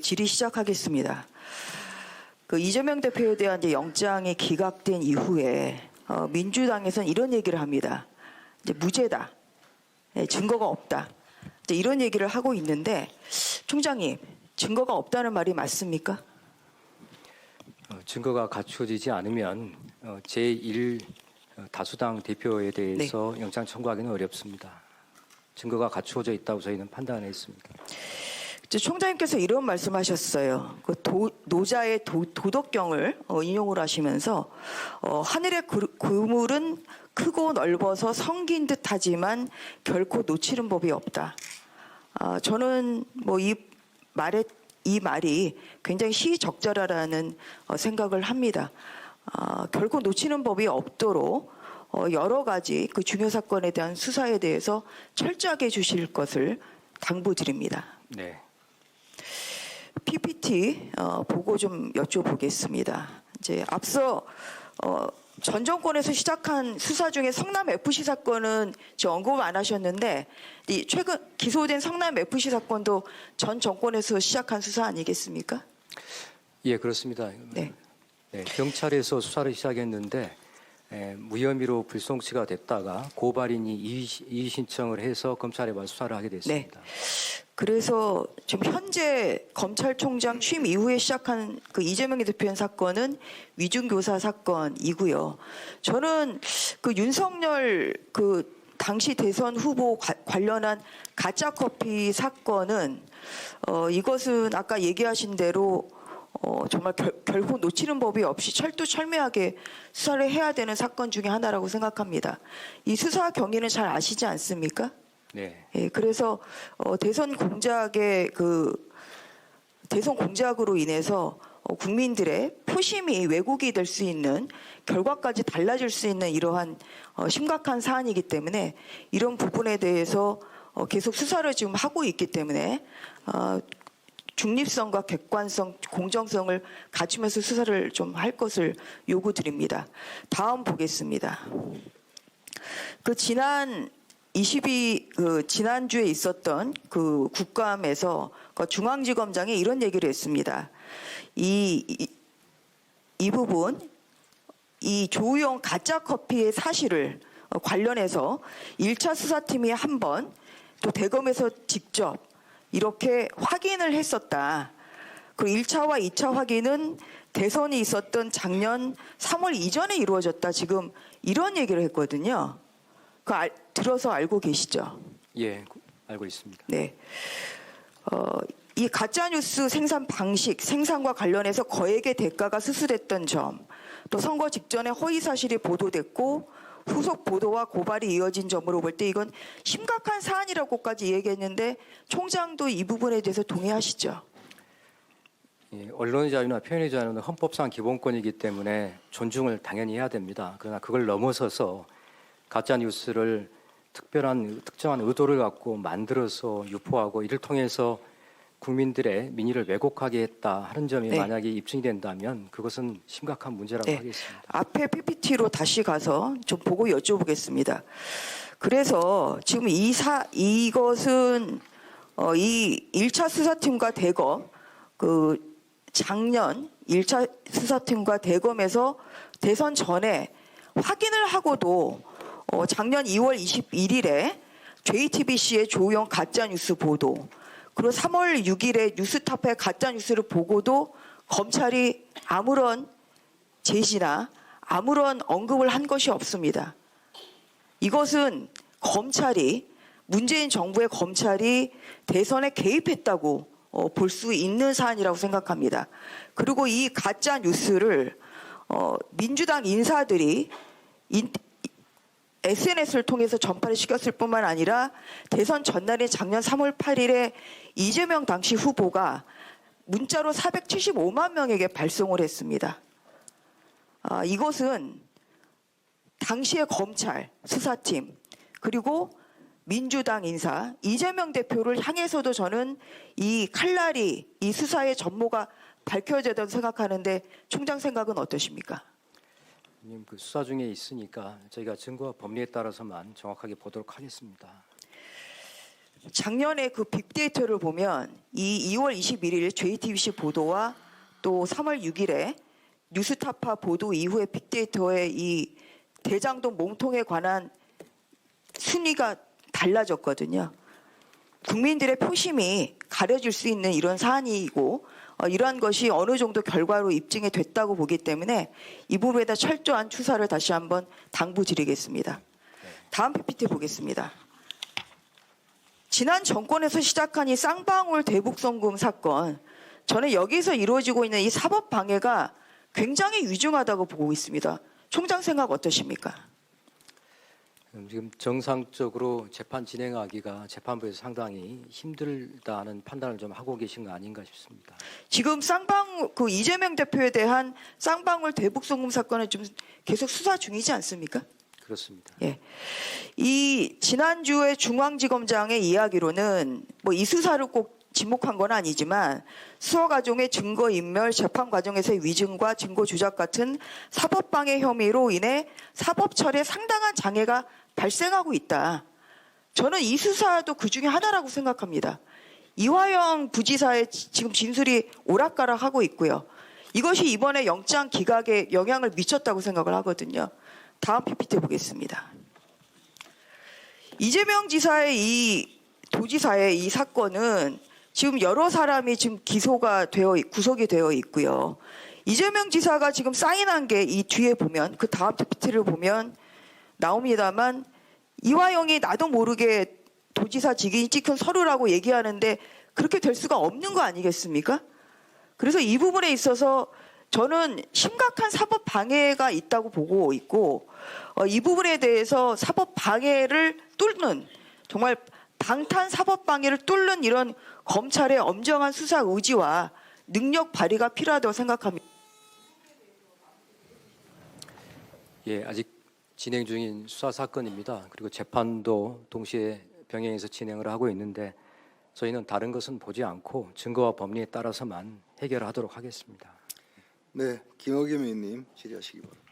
질의 시작하겠습니다. 이재명 대표에 대한 이제 영장이 기각된 이후에 민주당에서는 이런 얘기를 합니다. 이제 무죄다, 증거가 없다, 이제 이런 얘기를 하고 있는데 총장님, 증거가 없다는 말이 맞습니까? 증거가 갖춰지지 않으면 제1 다수당 대표에 대해서 영장 청구하기는 어렵습니다. 증거가 갖추어져 있다고 저희는 판단했습니다. 총장님께서 이런 말씀하셨어요. 노자의 도덕경을 인용을 하시면서 하늘의 그물은 크고 넓어서 성긴 듯하지만 결코 놓치는 법이 없다. 저는 이 말이 굉장히 시의적절하다는 생각을 합니다. 결코 놓치는 법이 없도록 여러 가지 그 중요 사건에 대한 수사에 대해서 철저하게 해주실 것을 당부드립니다. 네. PPT 보고 좀 여쭤보겠습니다. 이제 앞서 전 정권에서 시작한 수사 중에 성남 FC 사건은 언급 안 하셨는데 최근 기소된 성남 FC 사건도 전 정권에서 시작한 수사 아니겠습니까? 예, 그렇습니다. 네. 네, 경찰에서 수사를 시작했는데 무혐의로 불송치가 됐다가 고발인이 이의 신청을 해서 검찰에 와서 수사를 하게 됐습니다. 네. 그래서 지금 현재 검찰총장 취임 이후에 시작한 그 이재명 대표의 사건은 위중교사 사건이고요. 저는 그 윤석열 그 당시 대선 후보 관련한 가짜 커피 사건은 이것은 아까 얘기하신 대로 정말 결코 놓치는 법이 없이 철두철미하게 수사를 해야 되는 사건 중에 하나라고 생각합니다. 이 수사 경위는 잘 아시지 않습니까? 네. 예, 그래서 대선 공작으로 인해서 국민들의 표심이 왜곡이 될 수 있는 결과까지 달라질 수 있는 이러한 심각한 사안이기 때문에 이런 부분에 대해서 계속 수사를 지금 하고 있기 때문에 중립성과 객관성, 공정성을 갖추면서 수사를 좀 할 것을 요구드립니다. 다음 보겠습니다. 지난주에 있었던 그 국감에서 중앙지검장이 이런 얘기를 했습니다. 이 부분, 이 조우용 가짜 커피의 사실을 관련해서 1차 수사팀이 한 번, 또 대검에서 직접 이렇게 확인을 했었다. 그 1차와 2차 확인은 대선이 있었던 작년 3월 이전에 이루어졌다. 지금 이런 얘기를 했거든요. 들어서 알고 계시죠? 예, 알고 있습니다. 네. 이 가짜뉴스 생산 방식, 생산과 관련해서 거액의 대가가 수수됐던 점, 또 선거 직전에 허위 사실이 보도됐고 후속 보도와 고발이 이어진 점으로 볼 때 이건 심각한 사안이라고까지 얘기했는데 총장도 이 부분에 대해서 동의하시죠? 예, 언론의 자유나 표현의 자유는 헌법상 기본권이기 때문에 존중을 당연히 해야 됩니다. 그러나 그걸 넘어서서 가짜 뉴스를 특정한 의도를 갖고 만들어서 유포하고 이를 통해서 국민들의 민의를 왜곡하게 했다 하는 점이 만약에 입증이 된다면 그것은 심각한 문제라고 하겠습니다. 앞에 PPT로 다시 가서 좀 보고 여쭤보겠습니다. 그래서 지금 이것은 이 1차 수사팀과 대검 작년 1차 수사팀과 대검에서 대선 전에 확인을 하고도 작년 2월 21일에 JTBC의 조우용 가짜뉴스 보도, 그리고 3월 6일에 뉴스타파의 가짜뉴스를 보고도 검찰이 아무런 제시나 아무런 언급을 한 것이 없습니다. 이것은 문재인 정부의 검찰이 대선에 개입했다고 볼 수 있는 사안이라고 생각합니다. 그리고 이 가짜뉴스를 민주당 인사들이 SNS를 통해서 전파를 시켰을 뿐만 아니라 대선 전날인 작년 3월 8일에 이재명 당시 후보가 문자로 475만 명에게 발송을 했습니다. 이것은 당시의 검찰, 수사팀, 그리고 민주당 인사, 이재명 대표를 향해서도 저는 이 칼날이 이 수사의 전모가 밝혀져야 된다고 생각하는데 총장 생각은 어떠십니까? 그 수사 중에 있으니까 저희가 증거와 법리에 따라서만 정확하게 보도록 하겠습니다. 작년에 그 빅데이터를 보면 이 2월 21일 JTBC 보도와 또 3월 6일에 뉴스타파 보도 이후에 빅데이터의 이 대장동 몸통에 관한 순위가 달라졌거든요. 국민들의 표심이 가려질 수 있는 이런 사안이고 이러한 것이 어느 정도 결과로 입증이 됐다고 보기 때문에 이 부분에 대한 철저한 추사를 다시 한번 당부드리겠습니다. 다음 PPT 보겠습니다. 지난 정권에서 시작한 이 쌍방울 대북송금 사건, 저는 여기서 이루어지고 있는 이 사법 방해가 굉장히 위중하다고 보고 있습니다. 총장 생각 어떠십니까? 지금 정상적으로 재판 진행하기가 재판부에서 상당히 힘들다는 판단을 좀 하고 계신 거 아닌가 싶습니다. 지금 그 이재명 대표에 대한 쌍방울 대북송금 사건은 좀 계속 수사 중이지 않습니까? 그렇습니다. 예. 이 지난주에 중앙지검장의 이야기로는 뭐 이 수사를 꼭 지목한 건 아니지만 수어 과정의 증거 인멸, 재판 과정에서의 위증과 증거 조작 같은 사법 방해 혐의로 인해 사법 처리에 상당한 장애가 발생하고 있다. 저는 이 수사도 그 중에 하나라고 생각합니다. 이화영 부지사의 지금 진술이 오락가락하고 있고요. 이것이 이번에 영장 기각에 영향을 미쳤다고 생각을 하거든요. 다음 PPT 보겠습니다. 이재명 지사의 이 도지사의 이 사건은 지금 여러 사람이 지금 구속이 되어 있고요. 이재명 지사가 지금 사인한 게 이 뒤에 보면 그 다음 PPT를 보면 나옵니다만 이화영이 나도 모르게 도지사 직인이 찍힌 서류라고 얘기하는데 그렇게 될 수가 없는 거 아니겠습니까? 그래서 이 부분에 있어서 저는 심각한 사법 방해가 있다고 보고 있고 이 부분에 대해서 사법 방해를 뚫는 정말 방탄 사법 방해를 뚫는 이런 검찰의 엄정한 수사 의지와 능력 발휘가 필요하다고 생각합니다. 예, 아직 진행 중인 수사 사건입니다. 그리고 재판도 동시에 병행해서 진행을 하고 있는데 저희는 다른 것은 보지 않고 증거와 법리에 따라서만 해결하도록 하겠습니다. 네, 김어겸 의원님 질의하시기 바랍니다.